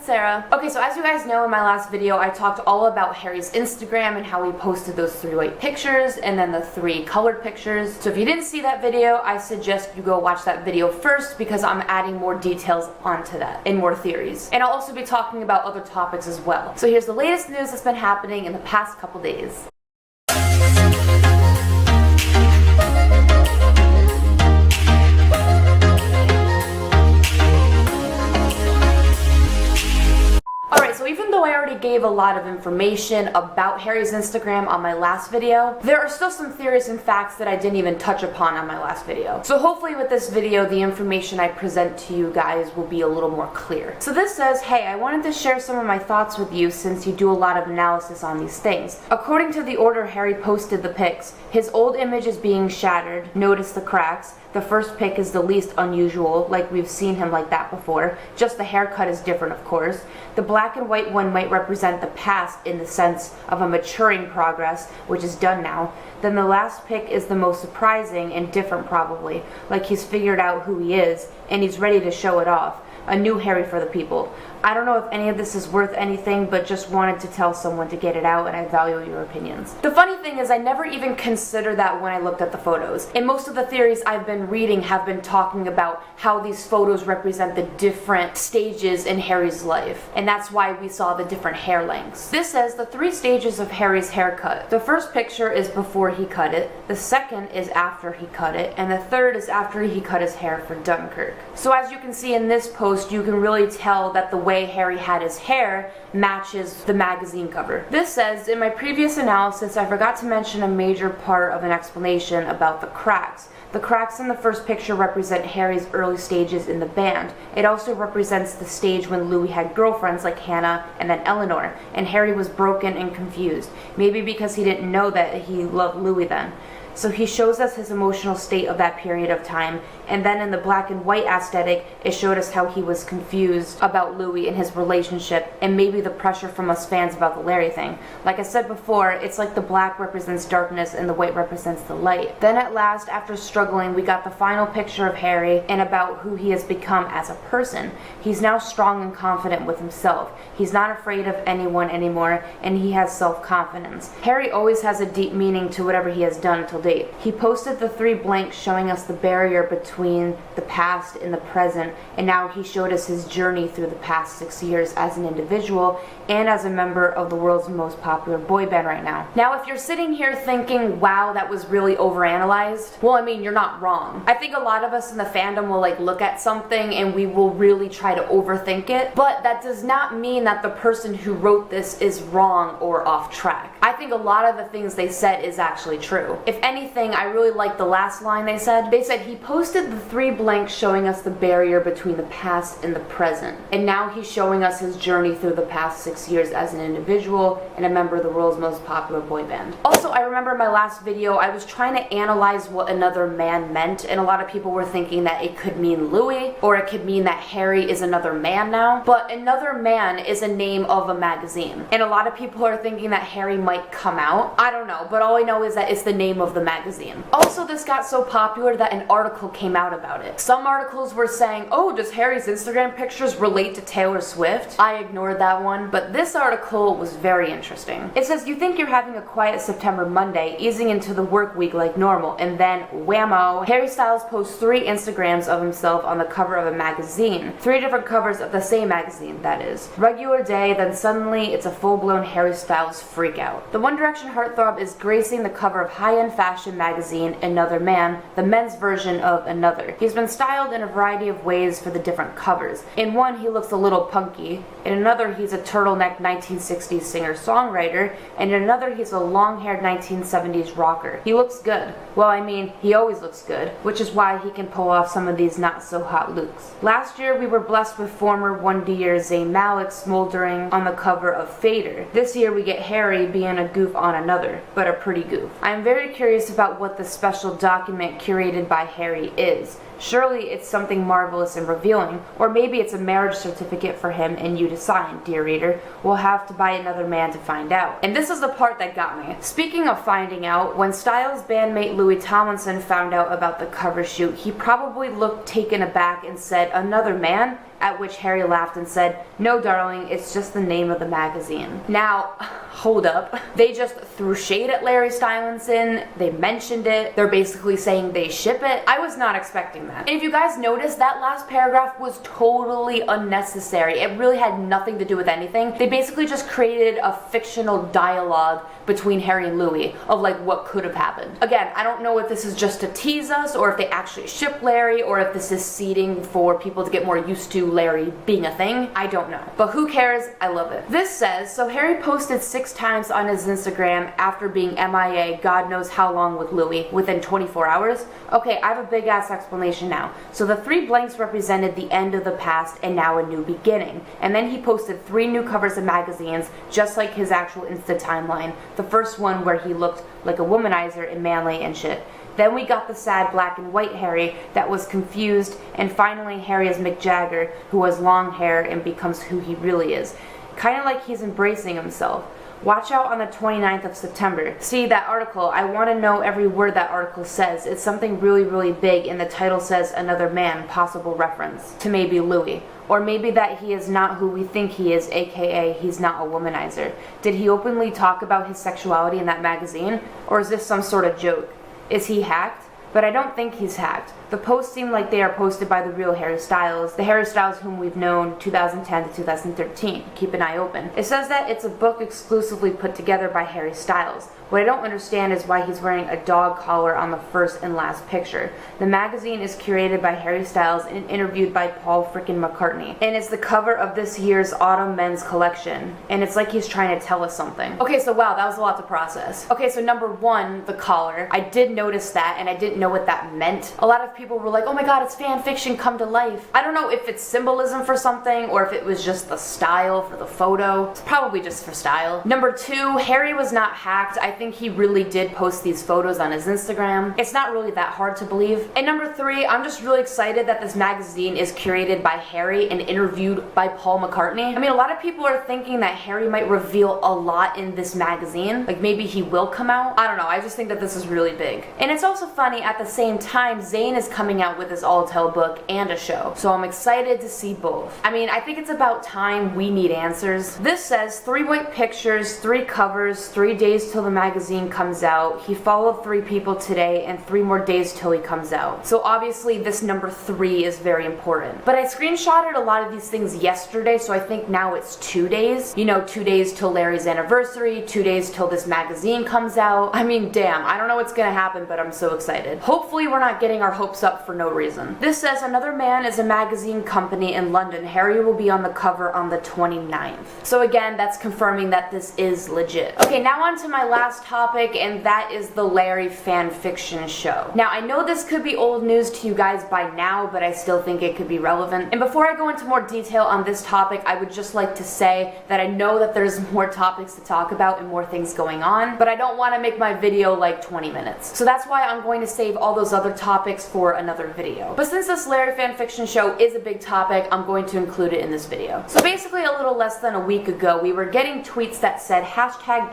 it's Sarah. Okay, so as you guys know, in my last video, I talked all about Harry's Instagram and how he posted those 3 white pictures and then the 3 colored pictures. So if you didn't see that video, I suggest you go watch that video first because I'm adding more details onto that and more theories. And I'll also be talking about other topics as well. So here's the latest news that's been happening in the past couple days. So even though I already gave a lot of information about Harry's Instagram on my last video, there are still some theories and facts that I didn't even touch upon on my last video. So hopefully with this video, the information I present to you guys will be a little more clear. So this says, hey, I wanted to share some of my thoughts with you since you do a lot of analysis on these things. According to the order Harry posted the pics, his old image is being shattered, notice the cracks. The first pic is the least unusual, like we've seen him like that before. Just the haircut is different, of course. The black and white one might represent the past in the sense of a maturing progress, which is done now. Then the last pic is the most surprising and different probably, like he's figured out who he is and he's ready to show it off. A new Harry for the people. I don't know if any of this is worth anything, but just wanted to tell someone to get it out, and I value your opinions. The funny thing is I never even considered that when I looked at the photos. And most of the theories I've been reading have been talking about how these photos represent the different stages in Harry's life. And that's why we saw the different hair lengths. This says the 3 stages of Harry's haircut. The first picture is before he cut it, the second is after he cut it, and the third is after he cut his hair for Dunkirk. So as you can see in this post, you can really tell that the way Harry had his hair matches the magazine cover. This says, in my previous analysis, I forgot to mention a major part of an explanation about the cracks. The cracks in the first picture represent Harry's early stages in the band. It also represents the stage when Louis had girlfriends like Hannah and then Eleanor, and Harry was broken and confused, maybe because he didn't know that he loved Louis then. So he shows us his emotional state of that period of time, and then in the black and white aesthetic, it showed us how he was confused about Louis and his relationship, and maybe the pressure from us fans about the Larry thing. Like I said before, it's like the black represents darkness and the white represents the light. Then at last, after struggling, we got the final picture of Harry and about who he has become as a person. He's now strong and confident with himself. He's not afraid of anyone anymore, and he has self-confidence. Harry always has a deep meaning to whatever he has done until date. He posted the 3 blanks showing us the barrier between the past and the present, and now he showed us his journey through the past 6 years as an individual and as a member of the world's most popular boy band right now. Now if you're sitting here thinking, wow, that was really overanalyzed, well, I mean, you're not wrong. I think a lot of us in the fandom will look at something and we will really try to overthink it, but that does not mean that the person who wrote this is wrong or off track. I think a lot of the things they said is actually true. If anything, I really like the last line they said. They said he posted the 3 blanks showing us the barrier between the past and the present. And now he's showing us his journey through the past 6 years as an individual and a member of the world's most popular boy band. Also, I remember in my last video, I was trying to analyze what another man meant, and a lot of people were thinking that it could mean Louis, or it could mean that Harry is another man now. But another man is a name of a magazine. And a lot of people are thinking that Harry might come out. I don't know, but all I know is that it's the name of the magazine. Also, this got so popular that an article came out about it. Some articles were saying, oh, does Harry's Instagram pictures relate to Taylor Swift? I ignored that one, but this article was very interesting. It says, you think you're having a quiet September Monday, easing into the work week like normal, and then whammo, Harry Styles posts 3 Instagrams of himself on the cover of a magazine. 3 different covers of the same magazine, that is. Regular day, then suddenly it's a full-blown Harry Styles freakout. The One Direction heartthrob is gracing the cover of high-end fashion magazine Another Man, the men's version of Another. He's been styled in a variety of ways for the different covers. In one, he looks a little punky. In another, he's a turtleneck 1960s singer-songwriter. And in another, he's a long-haired 1970s rocker. He looks good. Well, I mean, he always looks good, which is why he can pull off some of these not-so-hot looks. Last year, we were blessed with former One-D-Year Zayn Malik smoldering on the cover of Fader. This year, we get Harry being a goof on Another, but a pretty goof. I'm very curious about what the special document curated by Harry is. Surely it's something marvelous and revealing, or maybe it's a marriage certificate for him and you to sign, dear reader. We'll have to buy Another Man to find out. And this is the part that got me. Speaking of finding out, when Styles' bandmate Louis Tomlinson found out about the cover shoot, he probably looked taken aback and said, Another Man? at which Harry laughed and said, "No, darling, it's just the name of the magazine." Now, hold up. They just threw shade at Larry Stylinson. They mentioned it. They're basically saying they ship it. I was not expecting that. And if you guys noticed, that last paragraph was totally unnecessary. It really had nothing to do with anything. They basically just created a fictional dialogue between Harry and Louis of like what could have happened. Again, I don't know if this is just to tease us or if they actually ship Larry or if this is seeding for people to get more used to Larry being a thing. I don't know. But who cares? I love it. This says, so Harry posted 6 times on his Instagram after being MIA God knows how long with Louis within 24 hours. Okay, I have a big ass explanation now. So the 3 blanks represented the end of the past and now a new beginning. And then he posted 3 new covers of magazines just like his actual Insta timeline. The first one where he looked like a womanizer and manly and shit. Then we got the sad black and white Harry that was confused, and finally Harry as Mick Jagger, who has long hair and becomes who he really is. Kind of like he's embracing himself. Watch out on the 29th of September. See that article? I want to know every word that article says. It's something really, really big, and the title says another man, possible reference to maybe Louis. Or maybe that he is not who we think he is, aka he's not a womanizer. Did he openly talk about his sexuality in that magazine? Or is this some sort of joke? Is he hacked? But I don't think he's hacked. The posts seem like they are posted by the real Harry Styles, the Harry Styles whom we've known 2010 to 2013. Keep an eye open. It says that it's a book exclusively put together by Harry Styles. What I don't understand is why he's wearing a dog collar on the first and last picture. The magazine is curated by Harry Styles and interviewed by Paul frickin' McCartney. And it's the cover of this year's autumn men's collection. And it's like he's trying to tell us something. Okay, so wow, that was a lot to process. Okay, so number 1, the collar. I did notice that and I didn't know what that meant. A lot of people were like, oh my god, it's fan fiction come to life. I don't know if it's symbolism for something or if it was just the style for the photo. It's probably just for style. Number 2, Harry was not hacked. I think he really did post these photos on his Instagram. It's not really that hard to believe. And number 3, I'm just really excited that this magazine is curated by Harry and interviewed by Paul McCartney. I mean, a lot of people are thinking that Harry might reveal a lot in this magazine. Like maybe he will come out. I don't know. I just think that this is really big. And it's also funny, at the same time, Zayn is coming out with his all-tell book and a show. So I'm excited to see both. I mean, I think it's about time we need answers. This says 3 white pictures, 3 covers, 3 days till the magazine comes out. He followed 3 people today and 3 more days till he comes out. So obviously this number 3 is very important. But I screenshotted a lot of these things yesterday, so I think now it's 2 days. You know, 2 days till Larry's anniversary, 2 days till this magazine comes out. I mean, damn, I don't know what's gonna happen, but I'm so excited. Hopefully we're not getting our hopes up for no reason. This says Another Man is a magazine company in London. Harry will be on the cover on the 29th. So again, that's confirming that this is legit. Okay, now on to my last topic, and that is the Larry fan fiction show. Now, I know this could be old news to you guys by now, but I still think it could be relevant. And before I go into more detail on this topic, I would just like to say that I know that there's more topics to talk about and more things going on, but I don't want to make my video like 20 minutes. So that's why I'm going to save all those other topics for another video. But since this Larry fan fiction show is a big topic, I'm going to include it in this video. So basically, a little less than a week ago, we were getting tweets that said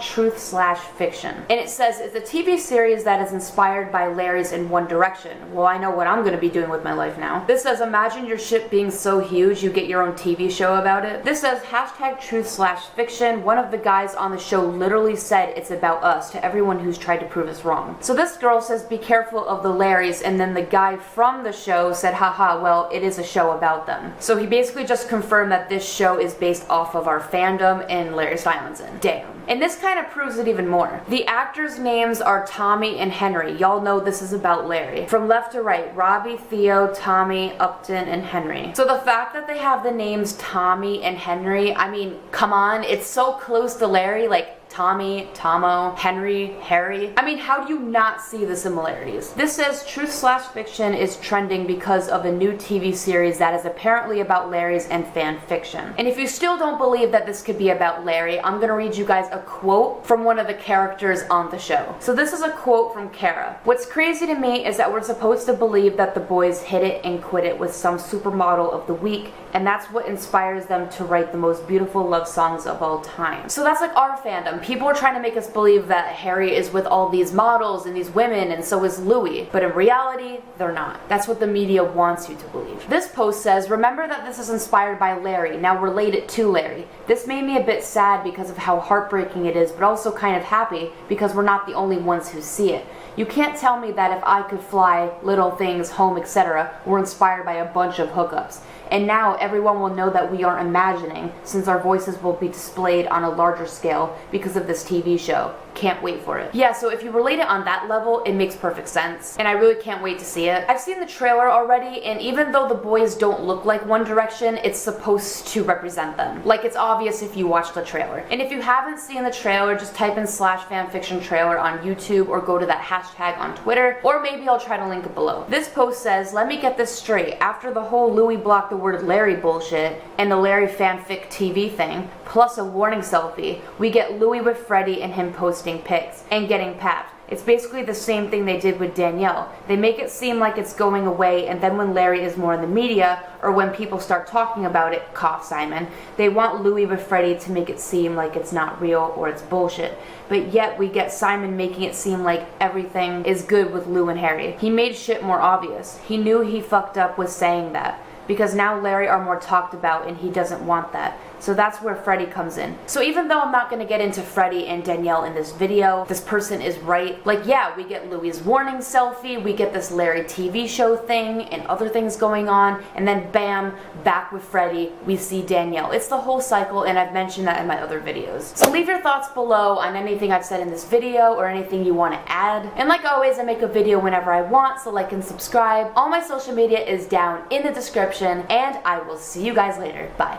#truth/fiction. And it says, it's a TV series that is inspired by Larry's in One Direction. Well, I know what I'm going to be doing with my life now. This says, imagine your ship being so huge you get your own TV show about it. This says, #truth/fiction. One of the guys on the show literally said it's about us to everyone who's tried to prove us wrong. So this girl says, be careful of the Larrys, and then the guy from the show said, haha, well, it is a show about them. So he basically just confirmed that this show is based off of our fandom and Larry Stylinson. Damn. And this kind of proves it even more. The actors' names are Tommy and Henry. Y'all know this is about Larry. From left to right, Robbie, Theo, Tommy, Upton, and Henry. So the fact that they have the names Tommy and Henry, I mean, come on, it's so close to Larry, like Tommy, Tomo, Henry, Harry. I mean, how do you not see the similarities? This says truth/fiction is trending because of a new TV series that is apparently about Larry's and fan fiction. And if you still don't believe that this could be about Larry, I'm gonna read you guys a quote from one of the characters on the show. So this is a quote from Kara. What's crazy to me is that we're supposed to believe that the boys hit it and quit it with some supermodel of the week, and that's what inspires them to write the most beautiful love songs of all time. So that's like our fandom. People are trying to make us believe that Harry is with all these models and these women, and so is Louis, but in reality, they're not. That's what the media wants you to believe. This post says, remember that this is inspired by Larry, now relate it to Larry. This made me a bit sad because of how heartbreaking it is, but also kind of happy because we're not the only ones who see it. You can't tell me that if I could fly, little things, home, etc., were inspired by a bunch of hookups. And now everyone will know that we are imagining, since our voices will be displayed on a larger scale because of this TV show. Can't wait for it. Yeah, so if you relate it on that level, it makes perfect sense, and I really can't wait to see it. I've seen the trailer already, and even though the boys don't look like One Direction, it's supposed to represent them. Like, it's obvious if you watch the trailer. And if you haven't seen the trailer, just type in /fanfiction trailer on YouTube or go to that hashtag on Twitter, or maybe I'll try to link it below. This post says, let me get this straight. After the whole Louis blocked the word Larry bullshit and the Larry fanfic TV thing, plus a warning selfie, we get Louis with Freddie and him posting pics and getting papped. It's basically the same thing they did with Danielle. They make it seem like it's going away, and then when Larry is more in the media, or when people start talking about it, cough Simon, they want Louis with Freddie to make it seem like it's not real or it's bullshit. But yet we get Simon making it seem like everything is good with Lou and Harry. He made shit more obvious. He knew he fucked up with saying that, because now Larry are more talked about and he doesn't want that. So that's where Freddie comes in. So even though I'm not gonna get into Freddie and Danielle in this video, this person is right. Like, yeah, we get Louis' warning selfie, we get this Larry TV show thing and other things going on, and then bam, back with Freddie, we see Danielle. It's the whole cycle, and I've mentioned that in my other videos. So leave your thoughts below on anything I've said in this video or anything you want to add. And like always, I make a video whenever I want, so like and subscribe. All my social media is down in the description, and I will see you guys later. Bye.